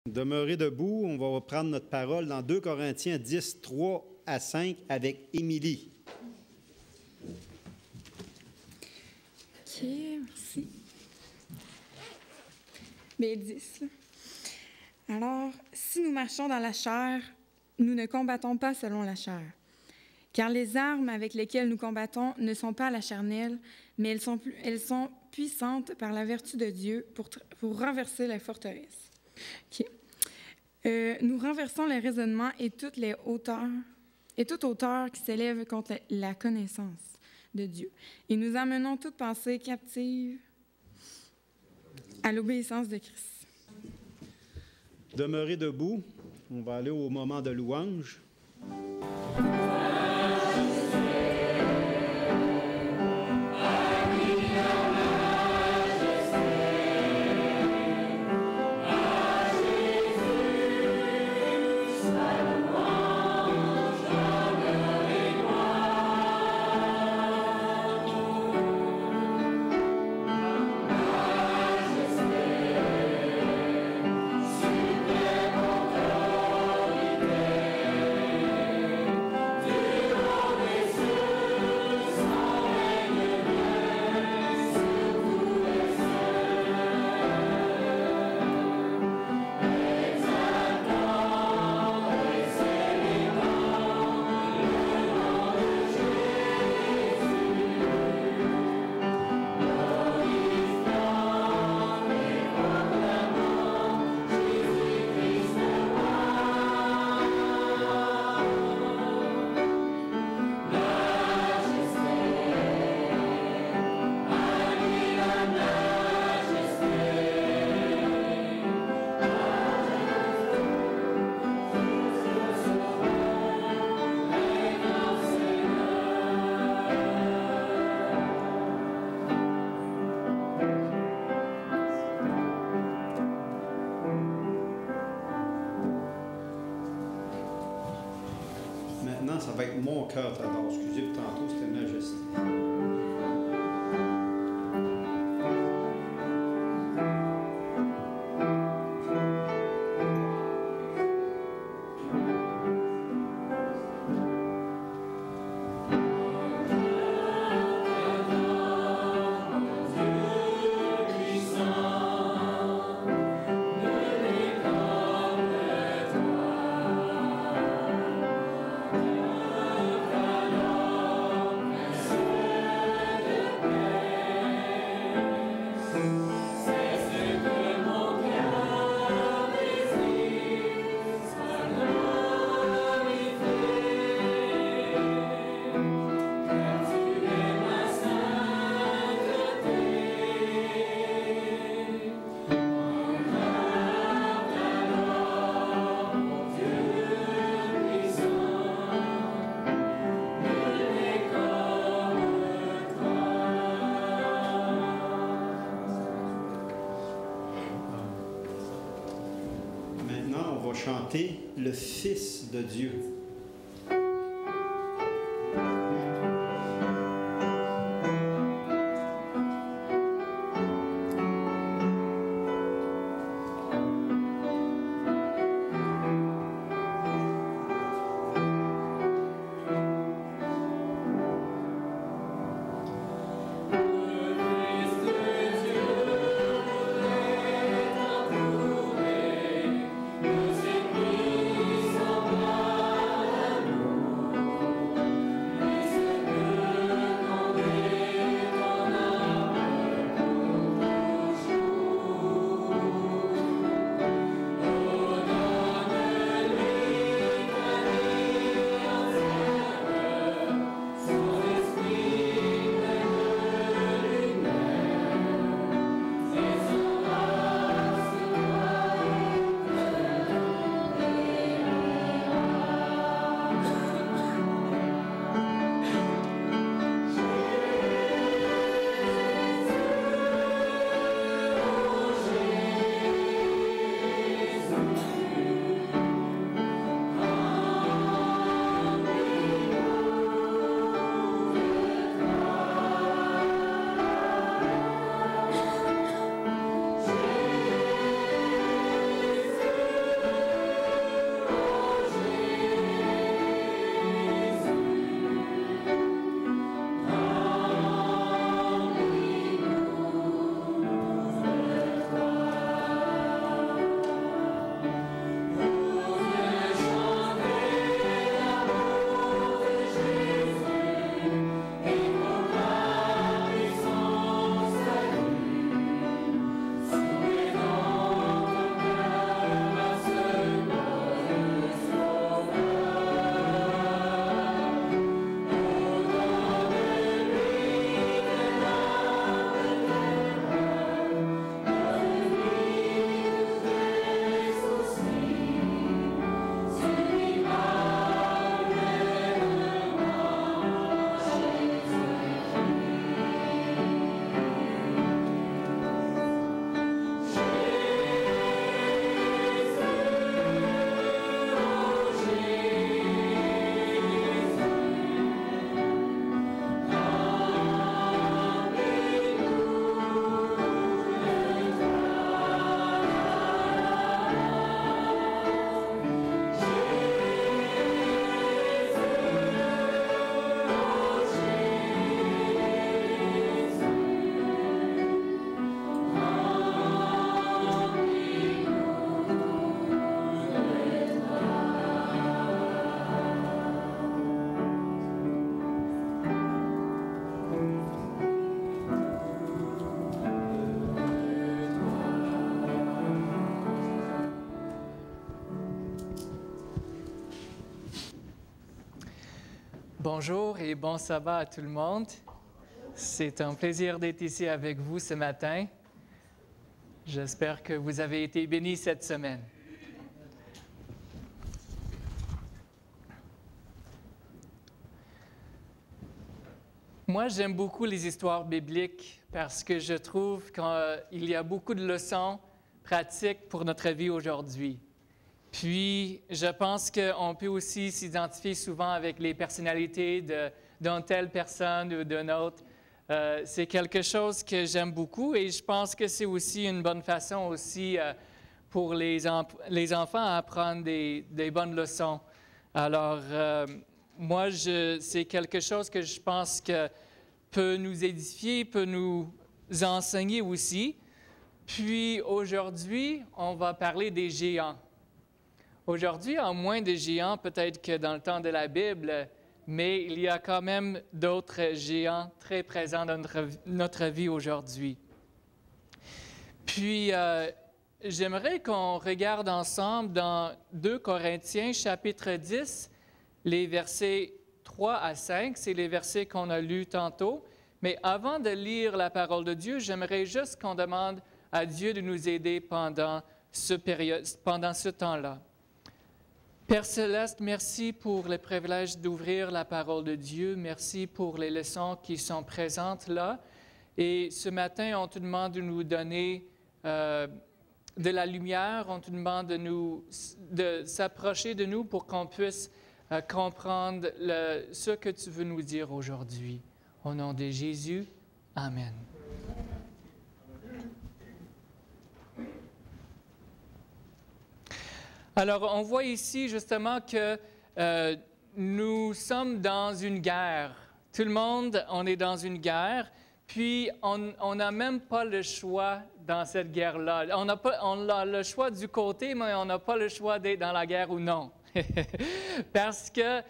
Demeurez debout, on va prendre notre parole dans 2 Corinthiens 10, 3 à 5 avec Émilie. OK, merci. Bien 10. Alors, si nous marchons dans la chair, nous ne combattons pas selon la chair. Car les armes avec lesquelles nous combattons ne sont pas la charnelle, mais elles sont puissantes par la vertu de Dieu pour renverser les forteresses. Okay. Nous renversons les raisonnements et toute hauteur qui s'élève contre la connaissance de Dieu. Et nous amenons toute pensée captive à l'obéissance de Christ. Demeurez debout, on va aller au moment de louange. Maintenant, ça va être mon cœur t'adore. Excusez pour tantôt, c'était majesté. Chanter le Fils de Dieu. Musique Bonjour et bon sabbat à tout le monde. C'est un plaisir d'être ici avec vous ce matin. J'espère que vous avez été bénis cette semaine. Moi, j'aime beaucoup les histoires bibliques parce que je trouve qu'il y a beaucoup de leçons pratiques pour notre vie aujourd'hui. Puis, je pense qu'on peut aussi s'identifier souvent avec les personnalités d'une telle personne ou d'une autre. C'est quelque chose que j'aime beaucoup et je pense que c'est aussi une bonne façon aussi pour les enfants à apprendre des bonnes leçons. Alors, moi, c'est quelque chose que je pense que peut nous édifier, peut nous enseigner aussi. Puis, aujourd'hui, on va parler des géants. Aujourd'hui, en moins de géants peut-être que dans le temps de la Bible, mais il y a quand même d'autres géants très présents dans notre vie aujourd'hui. Puis, j'aimerais qu'on regarde ensemble dans 2 Corinthiens, chapitre 10, les versets 3 à 5. C'est les versets qu'on a lus tantôt. Mais avant de lire la parole de Dieu, j'aimerais juste qu'on demande à Dieu de nous aider pendant ce temps-là. Père Céleste, merci pour le privilège d'ouvrir la parole de Dieu. Merci pour les leçons qui sont présentes là. Et ce matin, on te demande de nous donner de la lumière. On te demande de s'approcher de nous pour qu'on puisse comprendre ce que tu veux nous dire aujourd'hui. Au nom de Jésus, Amen. Alors, on voit ici justement que nous sommes dans une guerre. Tout le monde, on est dans une guerre, puis on n'a même pas le choix dans cette guerre-là. On a le choix du côté, mais on n'a pas le choix d'être dans la guerre ou non. Parce que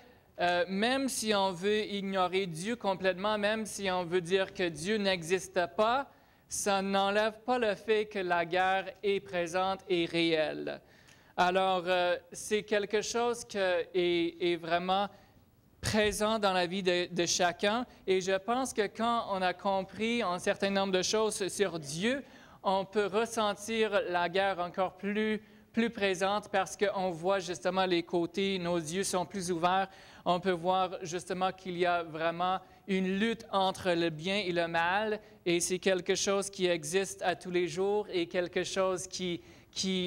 même si on veut ignorer Dieu complètement, même si on veut dire que Dieu n'existe pas, ça n'enlève pas le fait que la guerre est présente et réelle. Alors, c'est quelque chose qui est vraiment présent dans la vie de chacun. Et je pense que quand on a compris un certain nombre de choses sur Dieu, on peut ressentir la guerre encore plus présente parce qu'on voit justement les côtés, nos yeux sont plus ouverts. On peut voir justement qu'il y a vraiment une lutte entre le bien et le mal. Et c'est quelque chose qui existe à tous les jours et quelque chose qui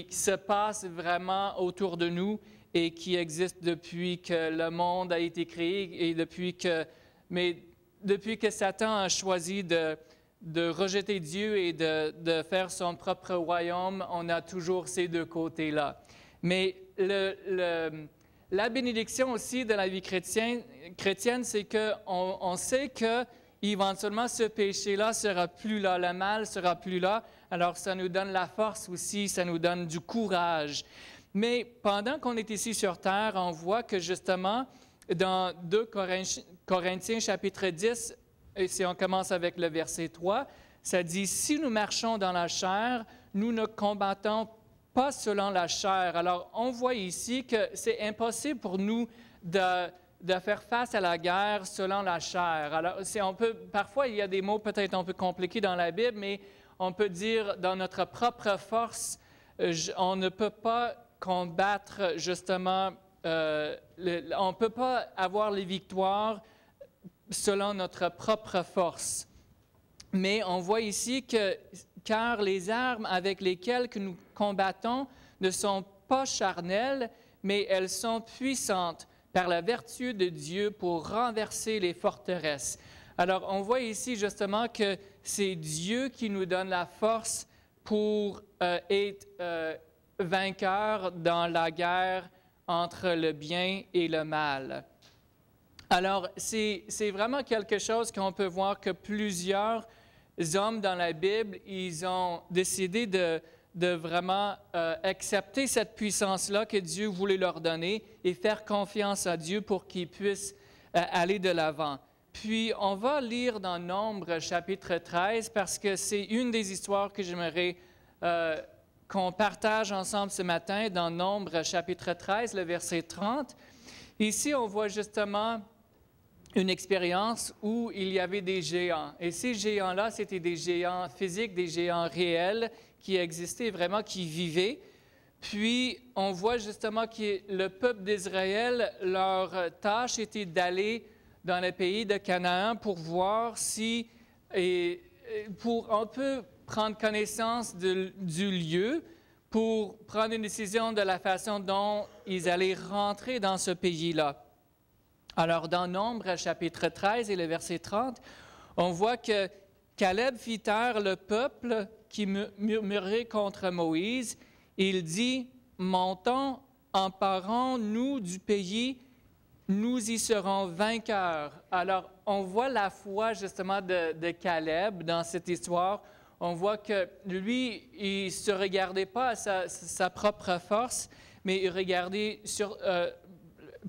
se passe vraiment autour de nous et qui existe depuis que le monde a été créé et depuis que Satan a choisi de rejeter Dieu et de faire son propre royaume, on a toujours ces deux côtés-là. Mais la bénédiction aussi de la vie chrétienne, c'est qu'on sait que éventuellement, ce péché-là sera plus là, le mal sera plus là. Alors, ça nous donne la force aussi, ça nous donne du courage. Mais pendant qu'on est ici sur terre, on voit que justement, dans 2 Corinthiens chapitre 10, et si on commence avec le verset 3, ça dit « Si nous marchons dans la chair, nous ne combattons pas selon la chair. » Alors, on voit ici que c'est impossible pour nous de faire face à la guerre selon la chair. Alors, parfois, il y a des mots peut-être un peu compliqués dans la Bible, mais on peut dire dans notre propre force, on ne peut pas combattre justement, on ne peut pas avoir les victoires selon notre propre force. Mais on voit ici que, car les armes avec lesquelles que nous combattons ne sont pas charnelles, mais elles sont puissantes par la vertu de Dieu pour renverser les forteresses. Alors, on voit ici justement que c'est Dieu qui nous donne la force pour être vainqueur dans la guerre entre le bien et le mal. Alors, c'est vraiment quelque chose qu'on peut voir que plusieurs hommes dans la Bible, ils ont décidé de vraiment accepter cette puissance-là que Dieu voulait leur donner et faire confiance à Dieu pour qu'ils puissent aller de l'avant. Puis, on va lire dans Nombre, chapitre 13, parce que c'est une des histoires que j'aimerais qu'on partage ensemble ce matin, dans Nombre, chapitre 13, le verset 30. Ici, on voit justement une expérience où il y avait des géants. Et ces géants-là, c'était des géants physiques, des géants réels qui existaient vraiment, qui vivaient. Puis, on voit justement que le peuple d'Israël, leur tâche était d'aller dans le pays de Canaan pour voir si, et pour un peu prendre connaissance du lieu, pour prendre une décision de la façon dont ils allaient rentrer dans ce pays-là. Alors, dans Nombre, chapitre 13 et le verset 30, on voit que Caleb fit taire le peuple qui murmurait contre Moïse. Il dit, « Montons, emparons-nous du pays, nous y serons vainqueurs. » Alors, on voit la foi justement de Caleb dans cette histoire. On voit que lui, il ne se regardait pas à sa propre force, mais il regardait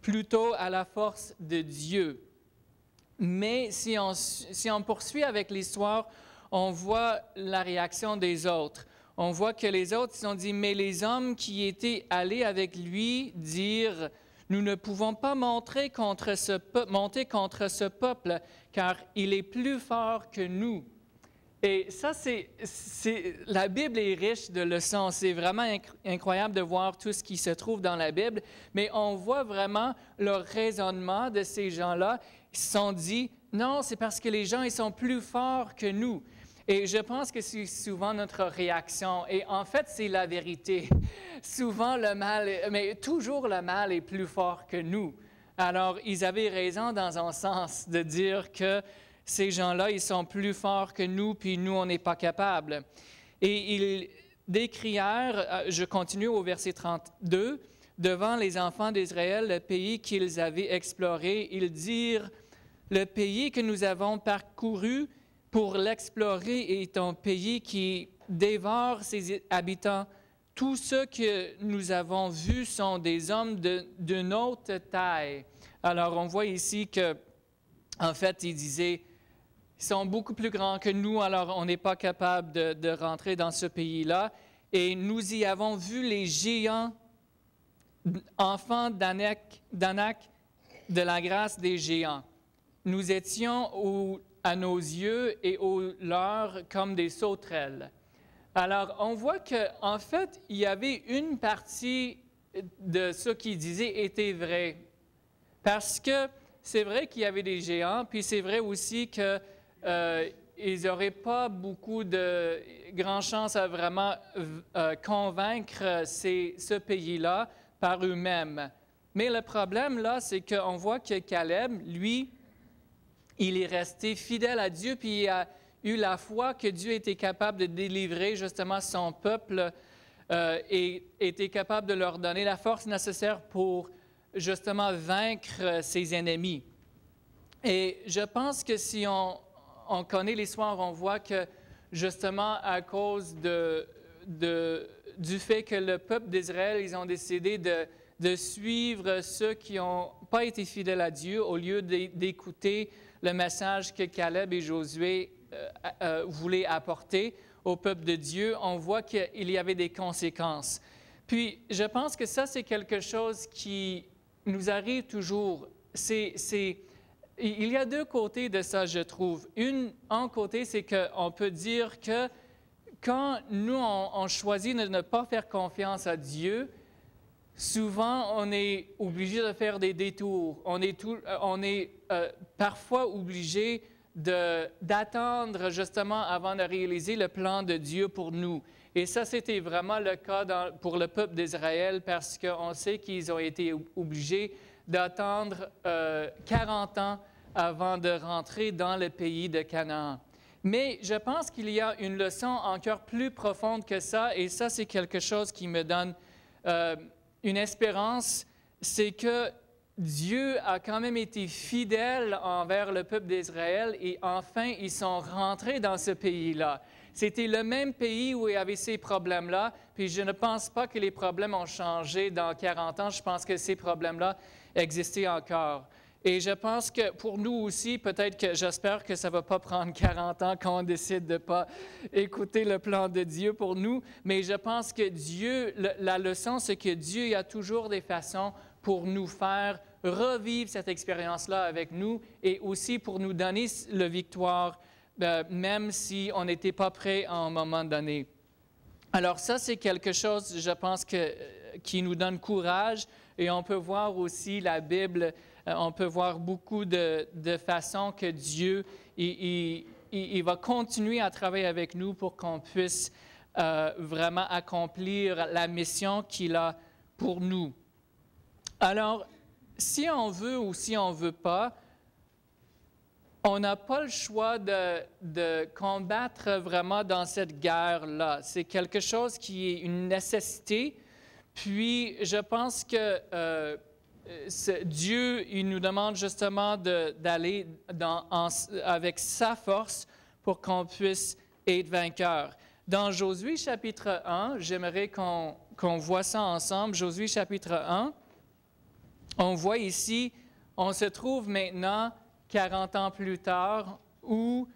plutôt à la force de Dieu. Mais si on poursuit avec l'histoire, on voit la réaction des autres. On voit que les autres ils ont dit, mais les hommes qui étaient allés avec lui dirent, nous ne pouvons pas monter contre ce peuple, car il est plus fort que nous. Et ça, la Bible est riche de leçons. C'est vraiment incroyable de voir tout ce qui se trouve dans la Bible, mais on voit vraiment le raisonnement de ces gens-là. Ils se sont dit, non, c'est parce que les gens, ils sont plus forts que nous. Et je pense que c'est souvent notre réaction. Et en fait, c'est la vérité. Souvent, mais toujours le mal est plus fort que nous. Alors, ils avaient raison dans un sens de dire que ces gens-là, ils sont plus forts que nous, puis nous, on n'est pas capables. Et ils décrièrent, je continue au verset 32, devant les enfants d'Israël, le pays qu'ils avaient exploré, ils dirent, le pays que nous avons parcouru pour l'explorer est un pays qui dévore ses habitants. Tous ceux que nous avons vus sont des hommes d'une haute taille. Alors, on voit ici que, en fait, il disait, ils sont beaucoup plus grands que nous, alors on n'est pas capable de rentrer dans ce pays-là. Et nous y avons vu les géants, enfants d'Anak, de la grâce des géants. Nous étions à nos yeux et aux leurs comme des sauterelles. Alors, on voit qu'en fait, il y avait une partie de ce qu'il disait était vrai. Parce que c'est vrai qu'il y avait des géants, puis c'est vrai aussi que ils n'auraient pas beaucoup de grandes chances à vraiment convaincre ce pays-là par eux-mêmes. Mais le problème, là, c'est qu'on voit que Caleb, lui, il est resté fidèle à Dieu, puis il a eu la foi que Dieu était capable de délivrer justement son peuple et était capable de leur donner la force nécessaire pour justement vaincre ses ennemis. Et je pense que si on connaît l'histoire, on voit que justement à cause du fait que le peuple d'Israël, ils ont décidé de suivre ceux qui n'ont pas été fidèles à Dieu au lieu d'écouter le message que Caleb et Josué voulaient apporter au peuple de Dieu, on voit qu'il y avait des conséquences. Puis, je pense que ça, c'est quelque chose qui nous arrive toujours. Il y a deux côtés de ça, je trouve. Un côté, c'est qu'on peut dire que quand nous, on choisit de ne pas faire confiance à Dieu, souvent, on est obligé de faire des détours. On est parfois obligé d'attendre justement avant de réaliser le plan de Dieu pour nous. Et ça, c'était vraiment le cas pour le peuple d'Israël parce qu'on sait qu'ils ont été obligés d'attendre 40 ans avant de rentrer dans le pays de Canaan. Mais je pense qu'il y a une leçon encore plus profonde que ça, et ça, c'est quelque chose qui me donne une espérance, c'est que Dieu a quand même été fidèle envers le peuple d'Israël et enfin, ils sont rentrés dans ce pays-là. C'était le même pays où il y avait ces problèmes-là, puis je ne pense pas que les problèmes ont changé dans 40 ans. Je pense que ces problèmes-là existaient encore. Et je pense que pour nous aussi, peut-être que j'espère que ça ne va pas prendre 40 ans quand on décide de ne pas écouter le plan de Dieu pour nous, mais je pense que Dieu, la leçon, c'est que Dieu il y a toujours des façons pour nous faire revivre cette expérience-là avec nous et aussi pour nous donner la victoire, même si on n'était pas prêt à un moment donné. Alors ça, c'est quelque chose, je pense, qui nous donne courage et on peut voir aussi la Bible, on peut voir beaucoup de façons que Dieu il va continuer à travailler avec nous pour qu'on puisse vraiment accomplir la mission qu'il a pour nous. Alors, si on veut ou si on ne veut pas, on n'a pas le choix de combattre vraiment dans cette guerre-là. C'est quelque chose qui est une nécessité. Puis, je pense que Dieu, il nous demande justement d'aller avec sa force pour qu'on puisse être vainqueur. Dans Josué chapitre 1, j'aimerais qu'on voit ça ensemble. Josué chapitre 1, on voit ici, on se trouve maintenant 40 ans plus tard où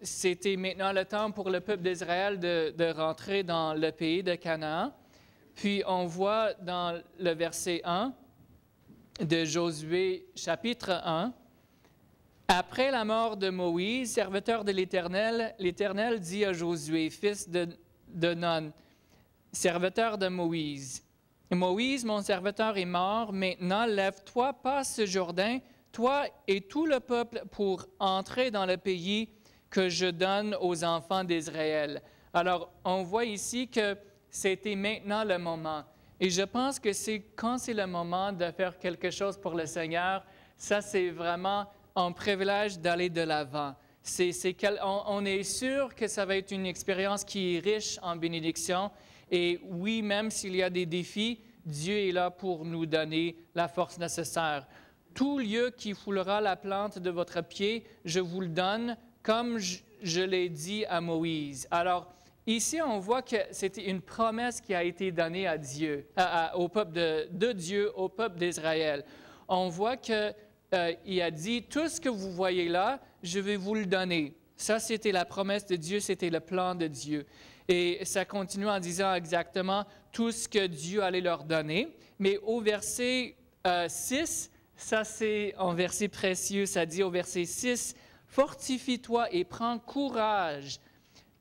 c'était maintenant le temps pour le peuple d'Israël de rentrer dans le pays de Canaan. Puis on voit dans le verset 1 de Josué chapitre 1, « Après la mort de Moïse, serviteur de l'Éternel, l'Éternel dit à Josué, fils de Nun, serviteur de Moïse, « Moïse, mon serviteur, est mort. Maintenant, lève-toi, passe ce Jourdain, toi et tout le peuple, pour entrer dans le pays que je donne aux enfants d'Israël. » Alors, on voit ici que c'était maintenant le moment. Et je pense que quand c'est le moment de faire quelque chose pour le Seigneur, ça, c'est vraiment un privilège d'aller de l'avant. On est sûr que ça va être une expérience qui est riche en bénédictions. Et oui, même s'il y a des défis, Dieu est là pour nous donner la force nécessaire. Tout lieu qui foulera la plante de votre pied, je vous le donne, comme je l'ai dit à Moïse. Alors, ici, on voit que c'était une promesse qui a été donnée à Dieu, au peuple de Dieu, au peuple d'Israël. On voit qu'il a dit, tout ce que vous voyez là, je vais vous le donner. Ça, c'était la promesse de Dieu, c'était le plan de Dieu. Et ça continue en disant exactement tout ce que Dieu allait leur donner. Mais au verset 6, ça c'est un verset précieux, ça dit au verset 6, « Fortifie-toi et prends courage,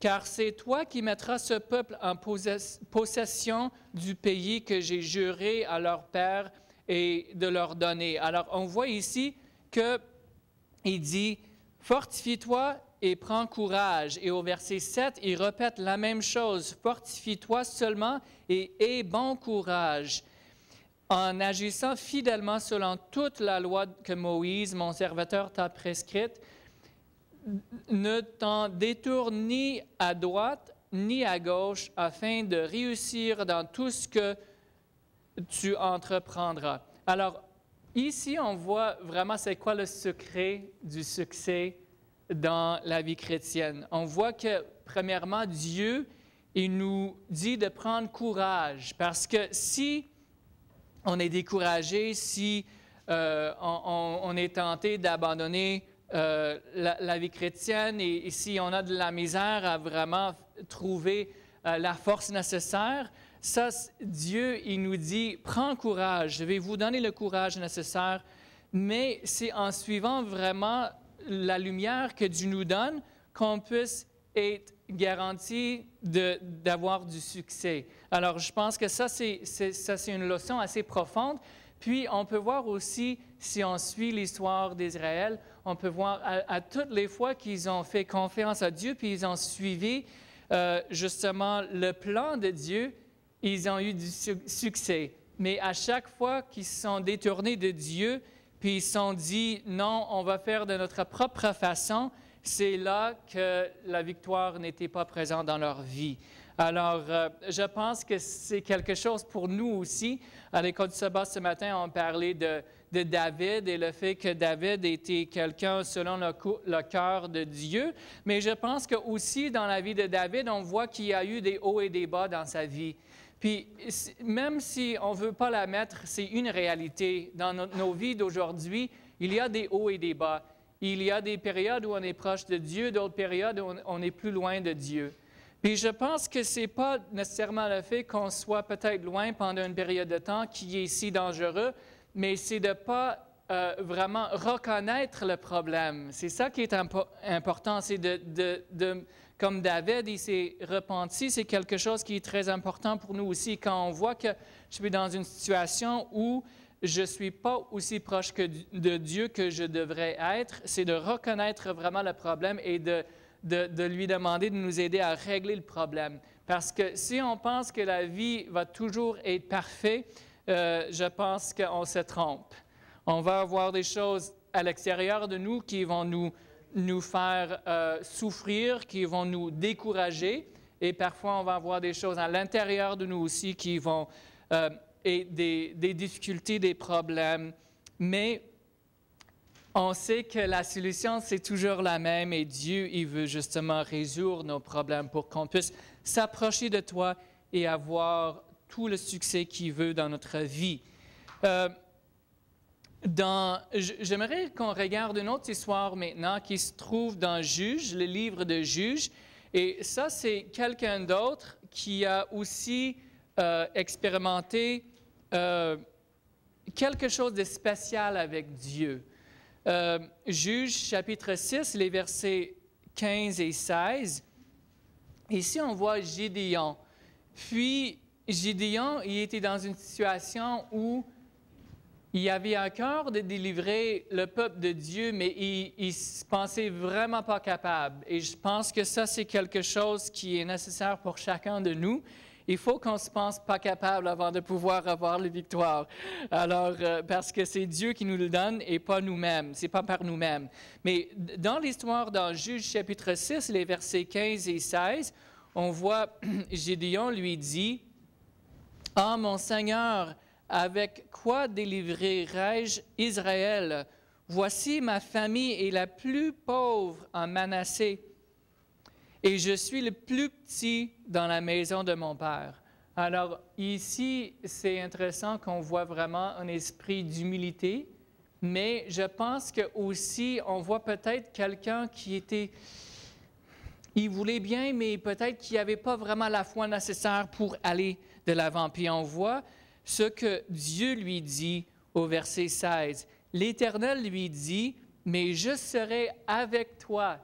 car c'est toi qui mettras ce peuple en possession du pays que j'ai juré à leur père et de leur donner. » Alors, on voit ici qu'il dit « Fortifie-toi et prends courage. » Et au verset 7, il répète la même chose. « Fortifie-toi seulement et aie bon courage, en agissant fidèlement selon toute la loi que Moïse, mon serviteur, t'a prescrite. Ne t'en détourne ni à droite ni à gauche, afin de réussir dans tout ce que tu entreprendras. » Alors, ici, on voit vraiment c'est quoi le secret du succès dans la vie chrétienne. On voit que, premièrement, Dieu, il nous dit de prendre courage, parce que si on est découragé, si on est tenté d'abandonner la vie chrétienne et si on a de la misère à vraiment trouver la force nécessaire, ça, Dieu, il nous dit, prends courage, je vais vous donner le courage nécessaire, mais c'est en suivant vraiment la lumière que Dieu nous donne qu'on puisse être garanti d'avoir du succès. Alors, je pense que ça, c'est une leçon assez profonde. Puis, on peut voir aussi, si on suit l'histoire d'Israël, on peut voir à toutes les fois qu'ils ont fait confiance à Dieu, puis ils ont suivi justement le plan de Dieu, ils ont eu du succès. Mais à chaque fois qu'ils se sont détournés de Dieu, puis ils se sont dit, non, on va faire de notre propre façon, c'est là que la victoire n'était pas présente dans leur vie. Alors, je pense que c'est quelque chose pour nous aussi. À l'école du sabbat ce matin, on parlait de David et le fait que David était quelqu'un selon le cœur de Dieu. Mais je pense que aussi dans la vie de David, on voit qu'il y a eu des hauts et des bas dans sa vie. Puis, même si on ne veut pas la mettre, c'est une réalité. Dans nos vies d'aujourd'hui, il y a des hauts et des bas. Il y a des périodes où on est proche de Dieu, d'autres périodes où on est plus loin de Dieu. Puis je pense que ce n'est pas nécessairement le fait qu'on soit peut-être loin pendant une période de temps qui est si dangereux, mais c'est de ne pas vraiment reconnaître le problème. C'est ça qui est important, c'est comme David, il s'est repenti, c'est quelque chose qui est très important pour nous aussi. Quand on voit que je suis dans une situation où je ne suis pas aussi proche de Dieu que je devrais être, c'est de reconnaître vraiment le problème et de lui demander de nous aider à régler le problème. Parce que si on pense que la vie va toujours être parfaite, je pense qu'on se trompe. On va avoir des choses à l'extérieur de nous qui vont nous faire souffrir, qui vont nous décourager. Et parfois, on va avoir des choses à l'intérieur de nous aussi qui vont et des difficultés, des problèmes. Mais on sait que la solution, c'est toujours la même et Dieu, il veut justement résoudre nos problèmes pour qu'on puisse s'approcher de toi et avoir tout le succès qu'il veut dans notre vie. J'aimerais qu'on regarde une autre histoire maintenant qui se trouve dans Juge, le livre de Juge. Et ça, c'est quelqu'un d'autre qui a aussi expérimenté quelque chose de spécial avec Dieu. Juge, chapitre 6, les versets 15 et 16. Ici, on voit Gédéon. Puis, Gédéon, il était dans une situation où il avait à cœur de délivrer le peuple de Dieu, mais il se pensait vraiment pas capable. Et je pense que ça, c'est quelque chose qui est nécessaire pour chacun de nous. Il faut qu'on se pense pas capable avant de pouvoir avoir la victoire. Alors, parce que c'est Dieu qui nous le donne et pas nous-mêmes. C'est pas par nous-mêmes. Mais dans l'histoire, dans Juge chapitre 6, les versets 15 et 16, on voit Gédéon lui dit, « Ah, mon Seigneur, avec quoi délivrerai-je Israël? Voici ma famille est la plus pauvre en Manassé, et je suis le plus petit dans la maison de mon père. » Alors ici, c'est intéressant qu'on voit vraiment un esprit d'humilité, mais je pense qu'aussi, on voit peut-être quelqu'un qui était... Il voulait bien, mais peut-être qu'il n'avait pas vraiment la foi nécessaire pour aller de l'avant. Puis on voit ce que Dieu lui dit au verset 16. L'Éternel lui dit, « Mais je serai avec toi. »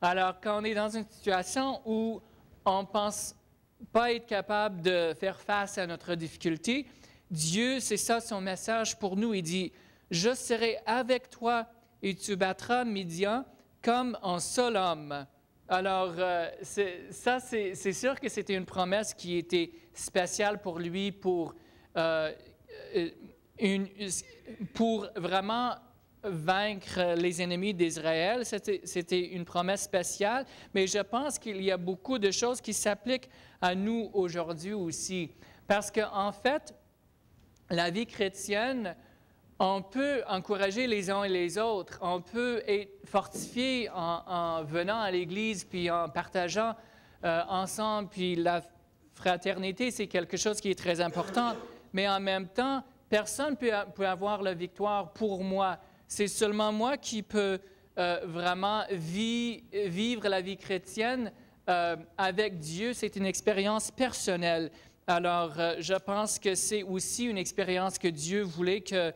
Alors, quand on est dans une situation où on ne pense pas être capable de faire face à notre difficulté, Dieu, c'est ça son message pour nous. Il dit, « Je serai avec toi et tu battras Midian comme un seul homme. » Alors, c'est sûr que c'était une promesse qui était spéciale pour lui, pour vraiment vaincre les ennemis d'Israël. C'était une promesse spéciale, mais je pense qu'il y a beaucoup de choses qui s'appliquent à nous aujourd'hui aussi. Parce qu'en fait, la vie chrétienne, on peut encourager les uns et les autres. On peut être fortifié en venant à l'Église, puis en partageant ensemble, puis la fraternité, c'est quelque chose qui est très important. Mais en même temps, personne ne peut avoir la victoire pour moi. C'est seulement moi qui peux vraiment vivre la vie chrétienne avec Dieu. C'est une expérience personnelle. Alors, je pense que c'est aussi une expérience que Dieu voulait que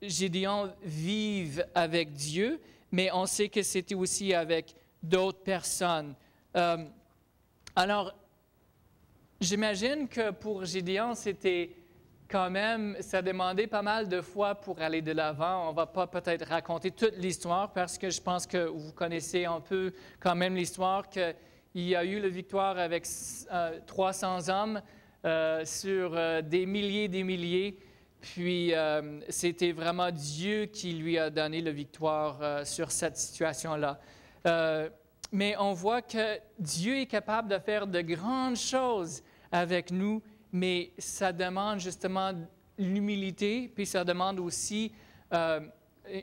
Gédéon vive avec Dieu, mais on sait que c'était aussi avec d'autres personnes. Alors, j'imagine que pour Gédéon, c'était quand même, ça demandait pas mal de foi pour aller de l'avant. On ne va pas peut-être raconter toute l'histoire parce que je pense que vous connaissez un peu quand même l'histoire qu'il y a eu la victoire avec 300 hommes sur des milliers. Puis, c'était vraiment Dieu qui lui a donné la victoire sur cette situation-là. Mais on voit que Dieu est capable de faire de grandes choses avec nous, mais ça demande justement l'humilité, puis ça demande aussi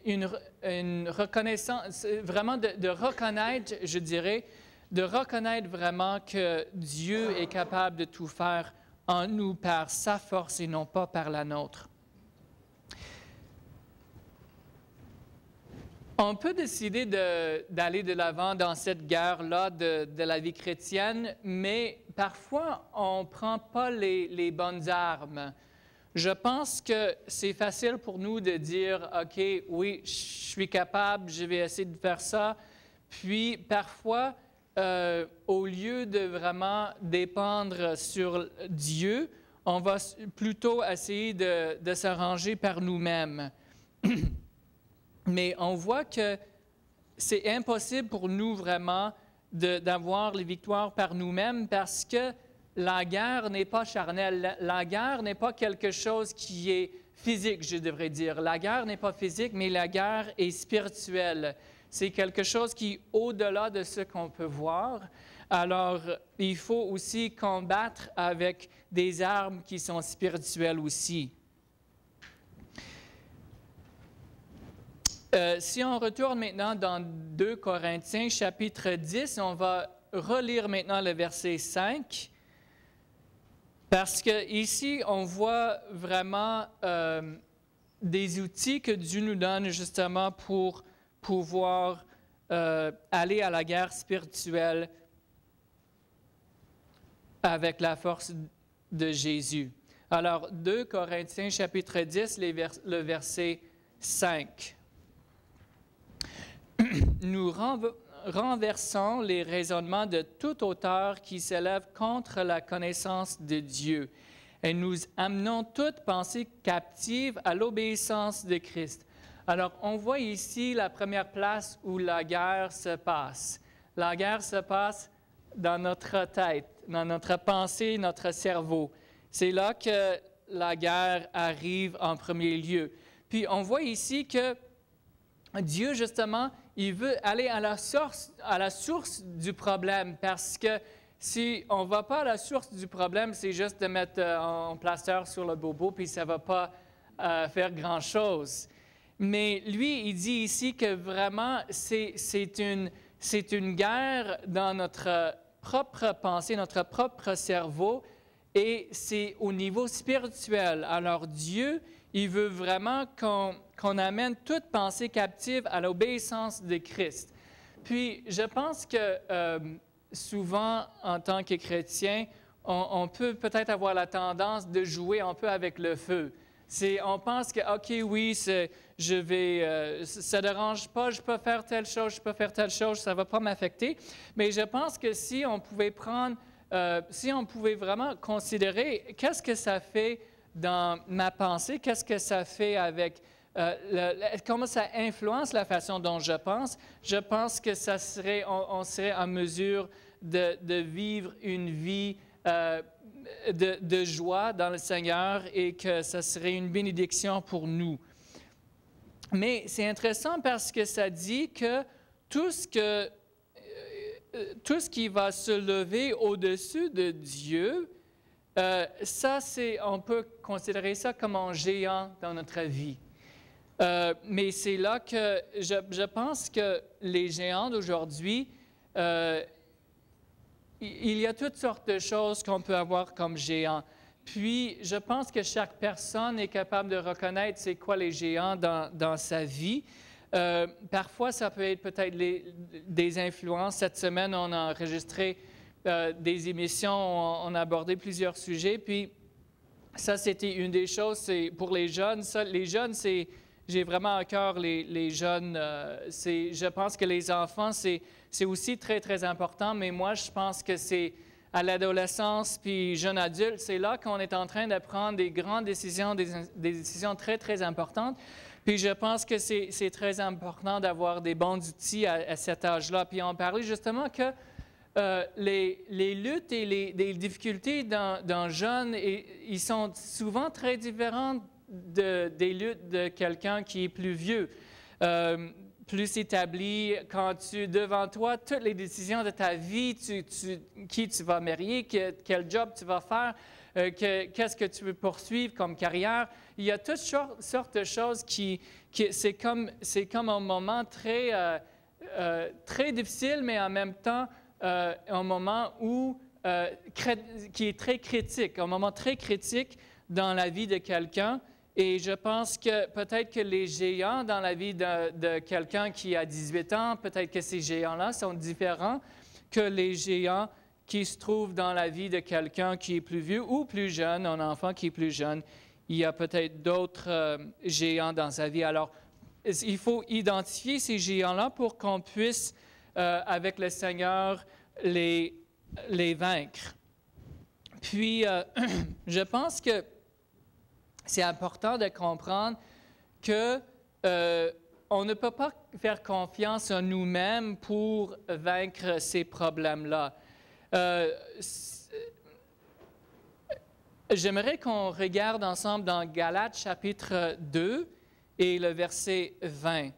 une reconnaissance, vraiment de reconnaître, je dirais, de reconnaître vraiment que Dieu est capable de tout faire en nous par sa force et non pas par la nôtre. On peut décider d'aller de l'avant dans cette guerre-là de la vie chrétienne, mais parfois, on ne prend pas les bonnes armes. Je pense que c'est facile pour nous de dire, OK, oui, je suis capable, je vais essayer de faire ça. Puis, parfois, au lieu de vraiment dépendre sur Dieu, on va plutôt essayer de s'arranger par nous-mêmes. Mais on voit que c'est impossible pour nous vraiment d'avoir les victoires par nous-mêmes parce que la guerre n'est pas charnelle. La guerre n'est pas quelque chose qui est physique, je devrais dire. La guerre n'est pas physique, mais la guerre est spirituelle. C'est quelque chose qui est au-delà de ce qu'on peut voir. Alors, il faut aussi combattre avec des armes qui sont spirituelles aussi. Si on retourne maintenant dans 2 Corinthiens, chapitre 10, on va relire maintenant le verset 5, parce qu'ici, on voit vraiment des outils que Dieu nous donne justement pour pouvoir aller à la guerre spirituelle avec la force de Jésus. Alors, 2 Corinthiens, chapitre 10, le verset 5. Nous renversons les raisonnements de toute hauteur qui s'élèvent contre la connaissance de Dieu et nous amenons toute pensée captive à l'obéissance de Christ. Alors, on voit ici la première place où la guerre se passe. La guerre se passe dans notre tête, dans notre pensée, notre cerveau. C'est là que la guerre arrive en premier lieu. Puis, on voit ici que Dieu, justement, il veut aller à la source du problème parce que si on ne va pas à la source du problème, c'est juste de mettre un plaster sur le bobo puis ça ne va pas faire grand-chose. Mais lui, il dit ici que vraiment, c'est une guerre dans notre propre pensée, notre propre cerveau et c'est au niveau spirituel. Alors Dieu, il veut vraiment qu'on amène toute pensée captive à l'obéissance de Christ. Puis, je pense que souvent, en tant que chrétien, on peut peut-être avoir la tendance de jouer un peu avec le feu. On pense que, OK, oui, ça ne dérange pas, je peux faire telle chose, je peux faire telle chose, ça ne va pas m'affecter. Mais je pense que si on pouvait vraiment considérer qu'est-ce que ça fait dans ma pensée, qu'est-ce que ça fait avec, comment ça influence la façon dont je pense que on serait en mesure de vivre une vie de joie dans le Seigneur et que ça serait une bénédiction pour nous. Mais c'est intéressant parce que ça dit que tout ce qui va se lever au-dessus de Dieu, on peut considérer ça comme un géant dans notre vie. Mais c'est là que je pense que les géants d'aujourd'hui, il y a toutes sortes de choses qu'on peut avoir comme géants. Puis, je pense que chaque personne est capable de reconnaître c'est quoi les géants dans sa vie. Parfois, ça peut être peut-être des influences. Cette semaine, on a enregistré des émissions, on a abordé plusieurs sujets. Puis, ça, c'était une des choses, c'est pour les jeunes. Les jeunes, j'ai vraiment à cœur les jeunes. Je pense que les enfants, c'est aussi très, très important. Mais moi, je pense que c'est à l'adolescence puis jeune adulte, c'est là qu'on est en train de prendre des grandes décisions, des décisions très, très importantes. Puis je pense que c'est très important d'avoir des bons outils à cet âge-là. Puis on parlait justement que les luttes et les difficultés d'un jeune, ils sont souvent très différentes des luttes de quelqu'un qui est plus vieux, plus établi. Quand devant toi, toutes les décisions de ta vie, qui tu vas marier, quel job tu vas faire, qu'est-ce que tu veux poursuivre comme carrière. Il y a toutes sortes de choses c'est comme un moment très, très difficile, mais en même temps, un moment qui est très critique, un moment très critique dans la vie de quelqu'un. Et je pense que peut-être que les géants dans la vie de quelqu'un qui a 18 ans, peut-être que ces géants-là sont différents que les géants qui se trouvent dans la vie de quelqu'un qui est plus vieux ou plus jeune, un enfant qui est plus jeune. Il y a peut-être d'autres géants dans sa vie. Alors, il faut identifier ces géants-là pour qu'on puisse, avec le Seigneur, les vaincre. Puis, je pense que c'est important de comprendre que on ne peut pas faire confiance en nous-mêmes pour vaincre ces problèmes-là. J'aimerais qu'on regarde ensemble dans Galates chapitre 2 et le verset 20.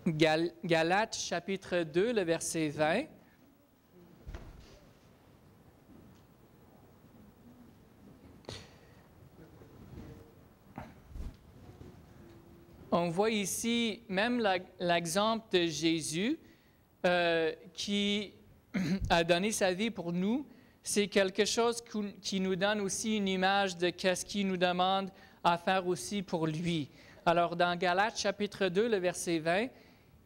Galates chapitre 2, le verset 20. On voit ici même l'exemple de Jésus qui a donné sa vie pour nous. C'est quelque chose qui nous donne aussi une image de qu'est-ce qu'il nous demande à faire aussi pour lui. Alors, dans Galates chapitre 2, le verset 20,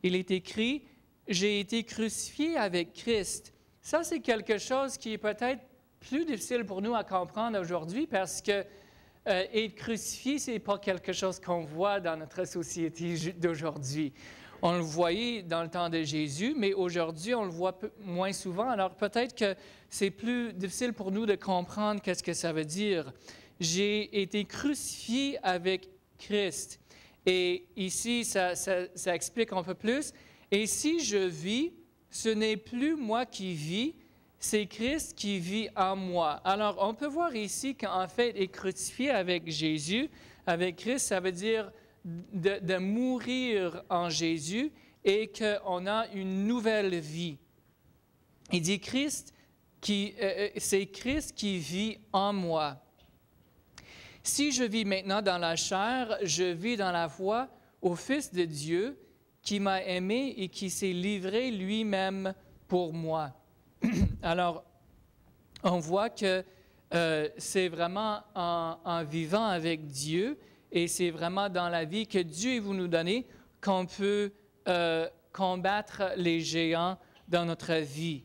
il est écrit « J'ai été crucifié avec Christ ». Ça, c'est quelque chose qui est peut-être plus difficile pour nous à comprendre aujourd'hui parce que être crucifié, ce n'est pas quelque chose qu'on voit dans notre société d'aujourd'hui. On le voyait dans le temps de Jésus, mais aujourd'hui, on le voit moins souvent. Alors peut-être que c'est plus difficile pour nous de comprendre qu'est-ce que ça veut dire. J'ai été crucifié avec Christ. Et ici, ça explique un peu plus. Et si je vis, ce n'est plus moi qui vis, c'est Christ qui vit en moi. Alors, on peut voir ici qu'en fait, être crucifié avec Jésus, avec Christ, ça veut dire de mourir en Jésus et qu'on a une nouvelle vie. Il dit c'est Christ qui vit en moi. Si je vis maintenant dans la chair, je vis dans la foi au Fils de Dieu qui m'a aimé et qui s'est livré lui-même pour moi. Alors, on voit que c'est vraiment en vivant avec Dieu et c'est vraiment dans la vie que Dieu veut nous donner qu'on peut combattre les géants dans notre vie.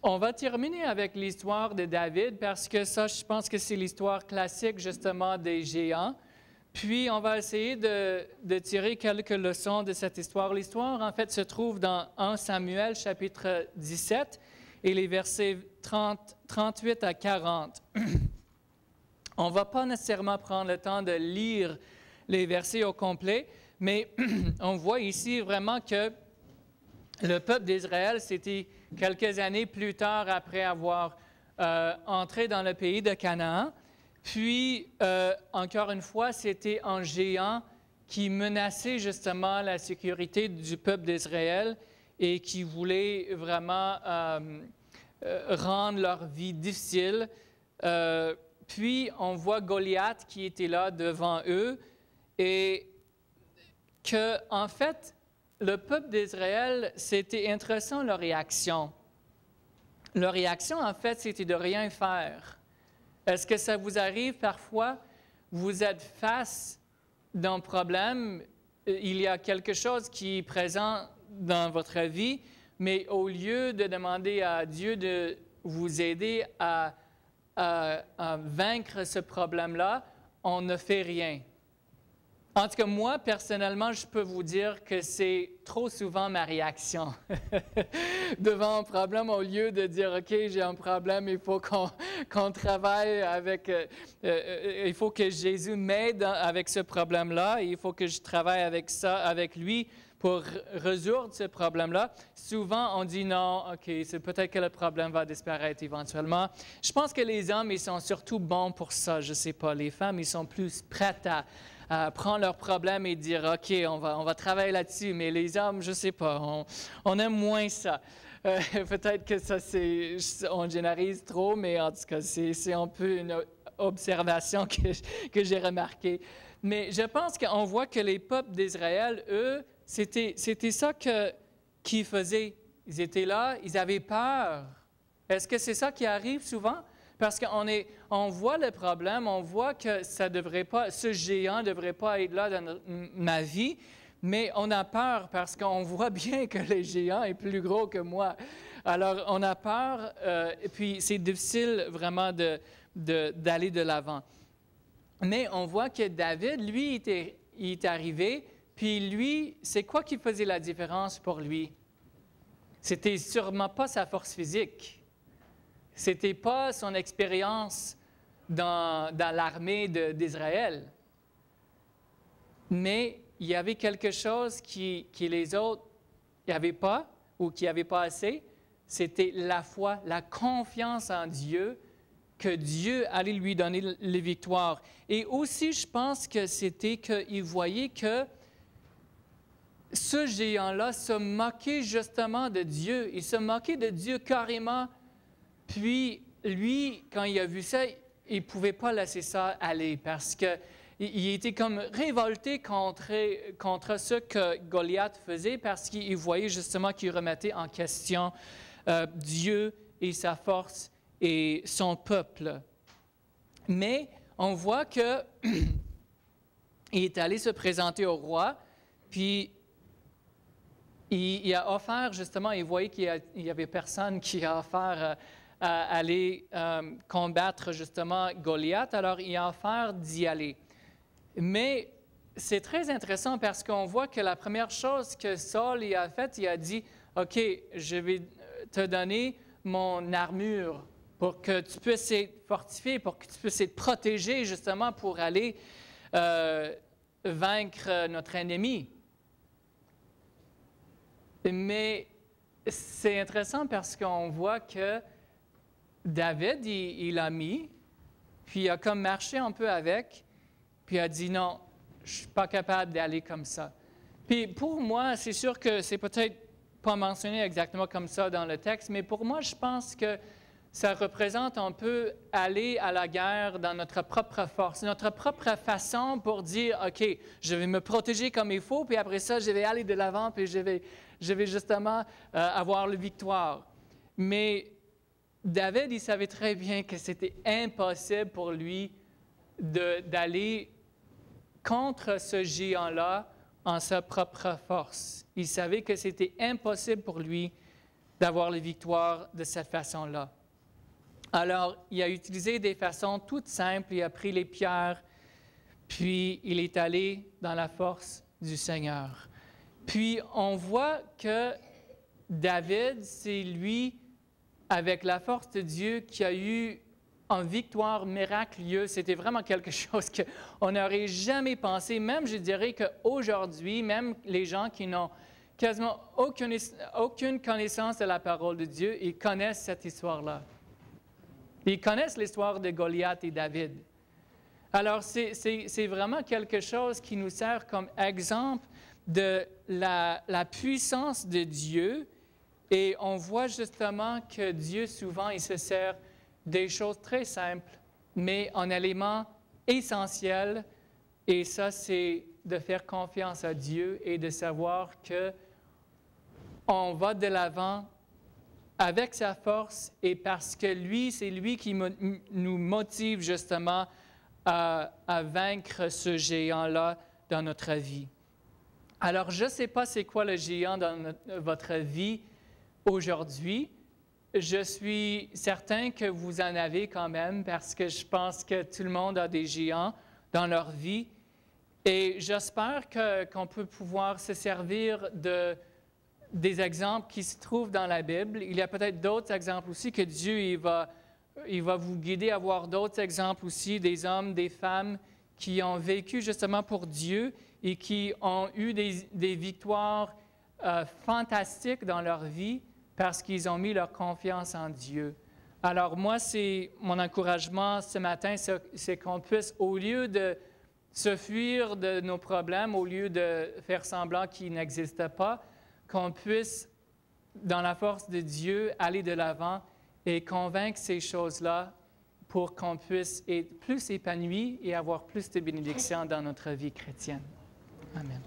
On va terminer avec l'histoire de David parce que ça, je pense que c'est l'histoire classique justement des géants. Puis, on va essayer de tirer quelques leçons de cette histoire. L'histoire, en fait, se trouve dans 1 Samuel, chapitre 17, et les versets 38 à 40. On ne va pas nécessairement prendre le temps de lire les versets au complet, mais on voit ici vraiment que le peuple d'Israël, c'était quelques années plus tard après avoir entré dans le pays de Canaan. Puis, encore une fois, c'était un géant qui menaçait justement la sécurité du peuple d'Israël et qui voulait vraiment rendre leur vie difficile. Puis, on voit Goliath qui était là devant eux et que, en fait, le peuple d'Israël, c'était intéressant leur réaction. Leur réaction, en fait, c'était de rien faire. Est-ce que ça vous arrive parfois, vous êtes face d'un problème, il y a quelque chose qui est présent dans votre vie, mais au lieu de demander à Dieu de vous aider à vaincre ce problème-là, on ne fait rien. En tout cas, moi, personnellement, je peux vous dire que c'est trop souvent ma réaction devant un problème. Au lieu de dire, OK, j'ai un problème, il faut qu'on travaille avec... il faut que Jésus m'aide avec ce problème-là. Il faut que je travaille avec lui pour résoudre ce problème-là. Souvent, on dit non, OK, c'est peut-être que le problème va disparaître éventuellement. Je pense que les hommes, ils sont surtout bons pour ça. Je ne sais pas, les femmes, ils sont plus prêtes à prendre leurs problèmes et dire, OK, on va travailler là-dessus. Mais les hommes, je ne sais pas, on aime moins ça. Peut-être que ça, on généralise trop, mais en tout cas, c'est un peu une observation que j'ai remarquée. Mais je pense qu'on voit que les peuples d'Israël, eux, c'était ça qu'ils faisaient. Ils étaient là, ils avaient peur. Est-ce que c'est ça qui arrive souvent? parce qu'on voit le problème, on voit que ce géant ne devrait pas être là dans ma vie, mais on a peur parce qu'on voit bien que le géant est plus gros que moi. Alors, on a peur, et puis c'est difficile vraiment d'aller de l'avant. Mais on voit que David, lui, il est arrivé, puis lui, c'est quoi qui faisait la différence pour lui? C'était sûrement pas sa force physique. C'était pas son expérience dans l'armée d'Israël. Mais il y avait quelque chose qui les autres n'avaient pas ou qui n'avaient pas assez. C'était la foi, la confiance en Dieu, que Dieu allait lui donner les victoires. Et aussi, je pense que c'était qu'il voyait que ce géant-là se moquait justement de Dieu. Il se moquait de Dieu carrément. Puis, lui, quand il a vu ça, il ne pouvait pas laisser ça aller parce qu'il était comme révolté contre ce que Goliath faisait parce qu'il voyait justement qu'il remettait en question Dieu et sa force et son peuple. Mais on voit qu'il est allé se présenter au roi, puis il a offert justement, il voyait qu'il n'y avait personne qui a offert à aller combattre justement Goliath, alors il a offert d'y aller. Mais c'est très intéressant parce qu'on voit que la première chose que Saul a faite, il a dit, « OK, je vais te donner mon armure pour que tu puisses être fortifié, pour que tu puisses être protégé justement pour aller vaincre notre ennemi. » Mais c'est intéressant parce qu'on voit que David, il l'a mis, puis il a comme marché un peu avec, puis il a dit non, je ne suis pas capable d'aller comme ça. Puis pour moi, c'est sûr que c'est peut-être pas mentionné exactement comme ça dans le texte, mais pour moi, je pense que ça représente un peu aller à la guerre dans notre propre force, notre propre façon pour dire, OK, je vais me protéger comme il faut, puis après ça, je vais aller de l'avant, puis je vais justement avoir la victoire. Mais David, il savait très bien que c'était impossible pour lui d'aller contre ce géant-là en sa propre force. Il savait que c'était impossible pour lui d'avoir la victoire de cette façon-là. Alors, il a utilisé des façons toutes simples. Il a pris les pierres, puis il est allé dans la force du Seigneur. Puis, on voit que David, c'est lui, avec la force de Dieu, qui a eu une victoire miraculeuse. C'était vraiment quelque chose qu'on n'aurait jamais pensé. Même, je dirais qu'aujourd'hui, même les gens qui n'ont quasiment aucune connaissance de la parole de Dieu, ils connaissent cette histoire-là. Ils connaissent l'histoire de Goliath et David. Alors, c'est vraiment quelque chose qui nous sert comme exemple de la puissance de Dieu. Et on voit justement que Dieu, souvent, il se sert des choses très simples, mais en éléments essentiels. Et ça, c'est de faire confiance à Dieu et de savoir qu'on va de l'avant avec sa force et parce que lui, c'est lui qui nous motive justement à vaincre ce géant-là dans notre vie. Alors, je ne sais pas c'est quoi le géant dans votre vie aujourd'hui. Je suis certain que vous en avez quand même parce que je pense que tout le monde a des géants dans leur vie. Et j'espère qu'on peut pouvoir se servir des exemples qui se trouvent dans la Bible. Il y a peut-être d'autres exemples aussi que Dieu il va vous guider à voir d'autres exemples aussi, des hommes, des femmes qui ont vécu justement pour Dieu et qui ont eu des victoires fantastiques dans leur vie parce qu'ils ont mis leur confiance en Dieu. Alors moi, c'est mon encouragement ce matin, c'est qu'on puisse, au lieu de se fuir de nos problèmes, au lieu de faire semblant qu'ils n'existent pas, qu'on puisse, dans la force de Dieu, aller de l'avant et convaincre ces choses-là pour qu'on puisse être plus épanoui et avoir plus de bénédictions dans notre vie chrétienne. Amen.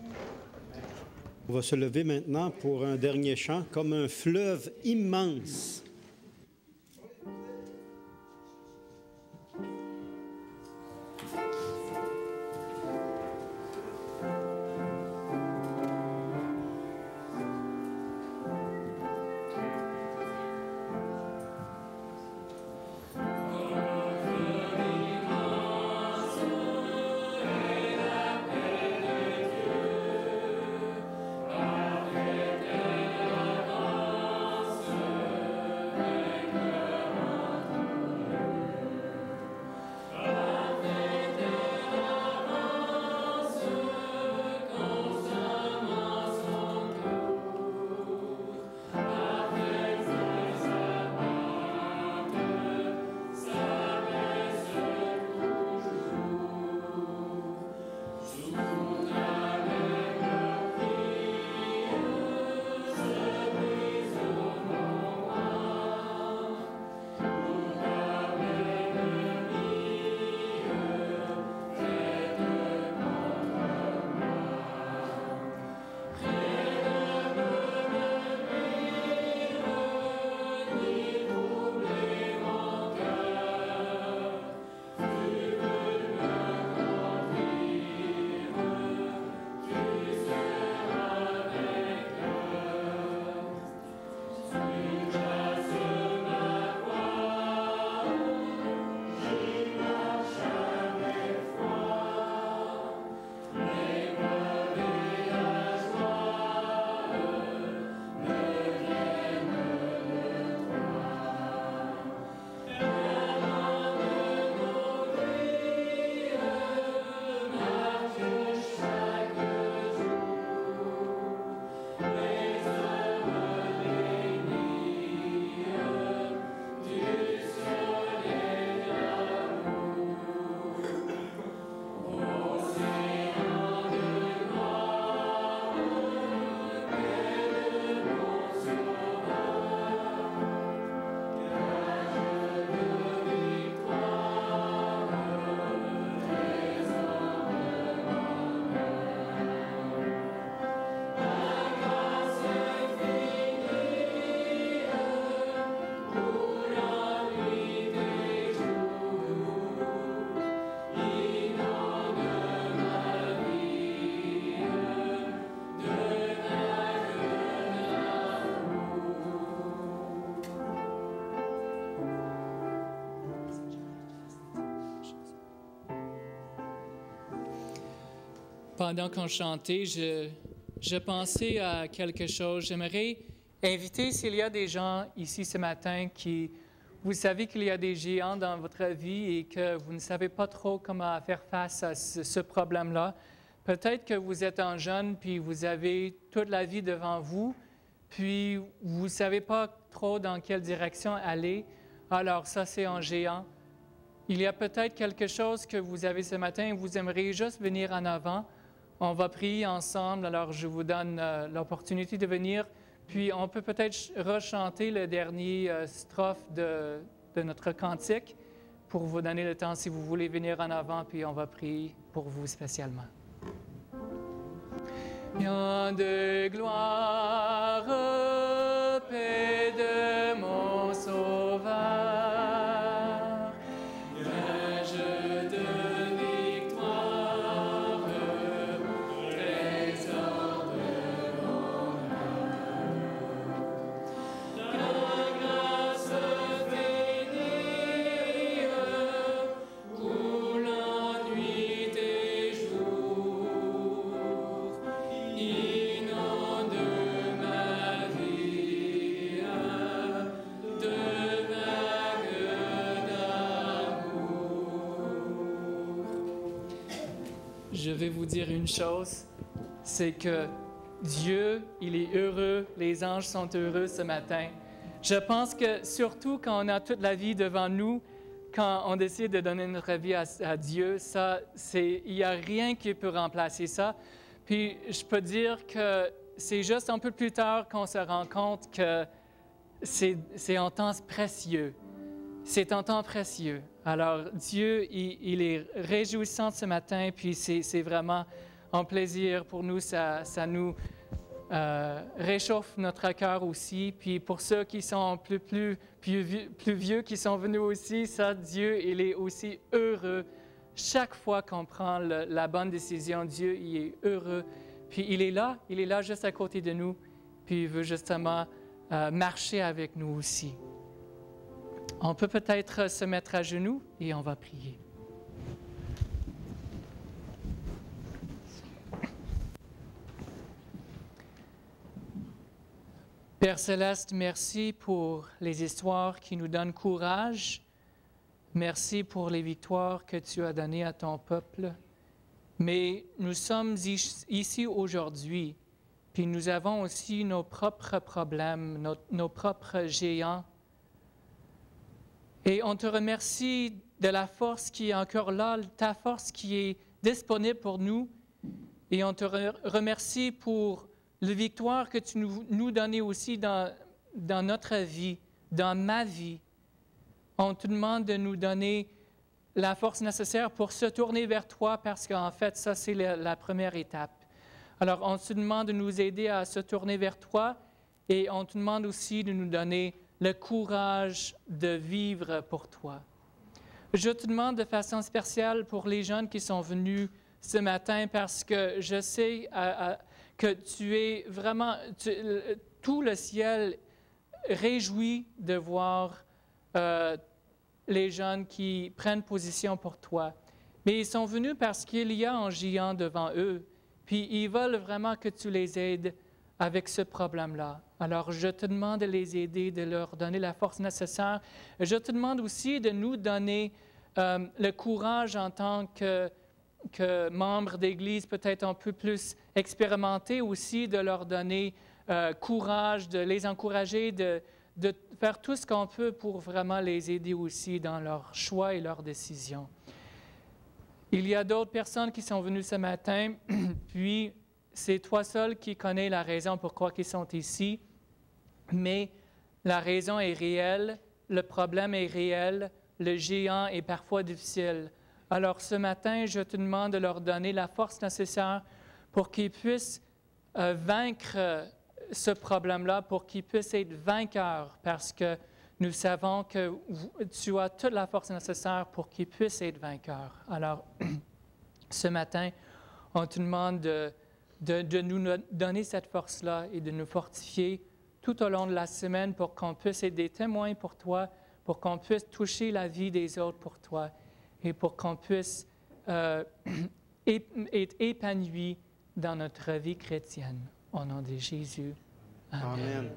On va se lever maintenant pour un dernier chant, comme un fleuve immense. pendant qu'on chantait, je pensais à quelque chose. J'aimerais inviter, s'il y a des gens ici ce matin qui, vous savez qu'il y a des géants dans votre vie et que vous ne savez pas trop comment faire face à ce problème-là. Peut-être que vous êtes un jeune, puis vous avez toute la vie devant vous, puis vous ne savez pas trop dans quelle direction aller. Alors ça, c'est un géant. Il y a peut-être quelque chose que vous avez ce matin et vous aimeriez juste venir en avant. On va prier ensemble, alors je vous donne l'opportunité de venir. Puis on peut peut-être rechanter le dernier strophe de notre cantique pour vous donner le temps si vous voulez venir en avant, puis on va prier pour vous spécialement. Bien de gloire, paix de mon Sauveur. Je vais vous dire une chose, c'est que Dieu, il est heureux, les anges sont heureux ce matin. Je pense que surtout quand on a toute la vie devant nous, quand on décide de donner notre vie à Dieu, il n'y a rien qui peut remplacer ça. Puis je peux dire que c'est juste un peu plus tard qu'on se rend compte que c'est un temps précieux. C'est un temps précieux. Alors, Dieu, il est réjouissant ce matin, puis c'est vraiment un plaisir pour nous. Ça nous réchauffe notre cœur aussi. Puis pour ceux qui sont plus vieux, qui sont venus aussi, ça, Dieu, il est aussi heureux. Chaque fois qu'on prend la bonne décision, Dieu, il est heureux. Puis il est là juste à côté de nous, puis il veut justement marcher avec nous aussi. On peut peut-être se mettre à genoux et on va prier. Père Céleste, merci pour les histoires qui nous donnent courage. Merci pour les victoires que tu as données à ton peuple. Mais nous sommes ici aujourd'hui, puis nous avons aussi nos propres problèmes, nos propres géants. Et on te remercie de la force qui est encore là, ta force qui est disponible pour nous. Et on te remercie pour la victoire que tu nous donnais aussi dans notre vie, dans ma vie. On te demande de nous donner la force nécessaire pour se tourner vers toi parce qu'en fait, ça, c'est la première étape. Alors, on te demande de nous aider à se tourner vers toi et on te demande aussi de nous donner le courage de vivre pour toi. Je te demande de façon spéciale pour les jeunes qui sont venus ce matin parce que je sais que tu es vraiment, tout le ciel réjouit de voir les jeunes qui prennent position pour toi. Mais ils sont venus parce qu'il y a un géant devant eux, puis ils veulent vraiment que tu les aides avec ce problème-là. Alors, je te demande de les aider, de leur donner la force nécessaire. Je te demande aussi de nous donner le courage en tant que membres d'Église peut-être un peu plus expérimentés aussi, de leur donner courage, de les encourager, de faire tout ce qu'on peut pour vraiment les aider aussi dans leurs choix et leurs décisions. Il y a d'autres personnes qui sont venues ce matin, puis c'est toi seul qui connais la raison pourquoi ils sont ici, mais la raison est réelle, le problème est réel, le géant est parfois difficile. Alors ce matin, je te demande de leur donner la force nécessaire pour qu'ils puissent vaincre ce problème-là, pour qu'ils puissent être vainqueurs, parce que nous savons que tu as toute la force nécessaire pour qu'ils puissent être vainqueurs. Alors, ce matin, on te demande de nous donner cette force-là et de nous fortifier tout au long de la semaine pour qu'on puisse être des témoins pour toi, pour qu'on puisse toucher la vie des autres pour toi et pour qu'on puisse est épanoui dans notre vie chrétienne. Au nom de Jésus. Amen. Amen.